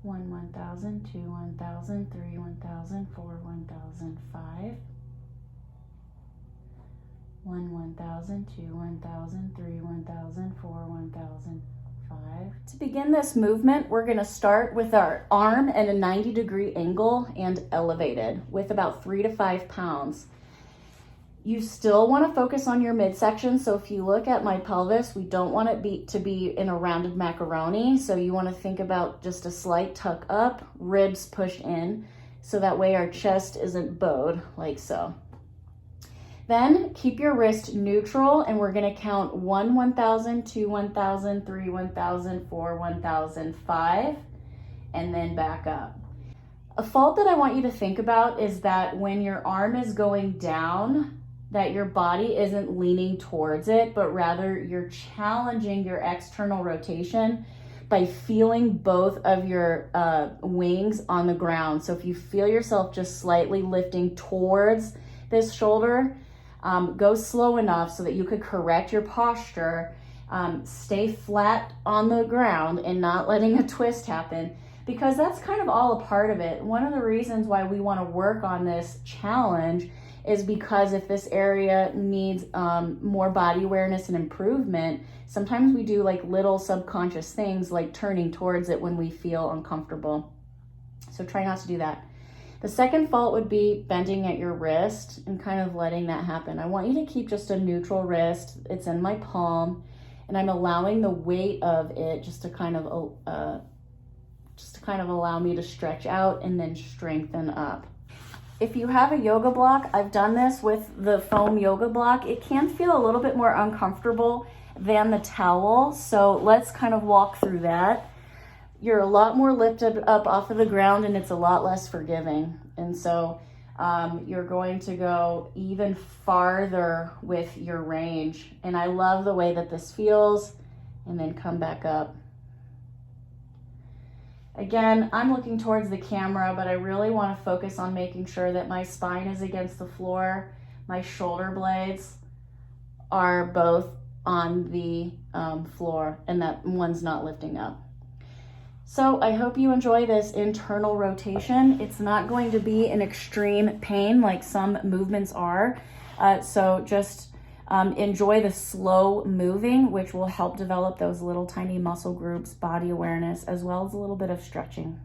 1, 1,000, 2, 1,000, 3, 1,000, 4, 1,005. 1, 1,000, 2, 1,000, 3, 1,000, 4, 1,005. To begin this movement, we're going to start with our arm at a 90-degree angle and elevated with about 3 to 5 pounds. You still want to focus on your midsection. So if you look at my pelvis, we don't want it to be in a rounded macaroni. So you want to think about just a slight tuck up, ribs push in, so that way our chest isn't bowed like so. Then keep your wrist neutral, and we're going to count 1, 1,000, 2, 1,000, 3, 1,000, 4, 1,005, and then back up. A fault that I want you to think about is that when your arm is going down, that your body isn't leaning towards it, but rather you're challenging your external rotation by feeling both of your wings on the ground. So if you feel yourself just slightly lifting towards this shoulder, go slow enough so that you could correct your posture, stay flat on the ground and not letting a twist happen, because that's kind of all a part of it. One of the reasons why we want to work on this challenge is because if this area needs more body awareness and improvement, sometimes we do like little subconscious things like turning towards it when we feel uncomfortable. So try not to do that. The second fault would be bending at your wrist and kind of letting that happen. I want you to keep just a neutral wrist. It's in my palm, and I'm allowing the weight of it just to kind of allow me to stretch out and then strengthen up. If you have a yoga block, I've done this with the foam yoga block. It can feel a little bit more uncomfortable than the towel, so let's kind of walk through that. You're a lot more lifted up off of the ground, and it's a lot less forgiving. And so you're going to go even farther with your range. And I love the way that this feels. And then come back up. Again, I'm looking towards the camera, but I really want to focus on making sure that my spine is against the floor. My shoulder blades are both on the floor, and that one's not lifting up. So I hope you enjoy this internal rotation. It's not going to be an extreme pain like some movements are. So just enjoy the slow moving, which will help develop those little tiny muscle groups, body awareness, as well as a little bit of stretching.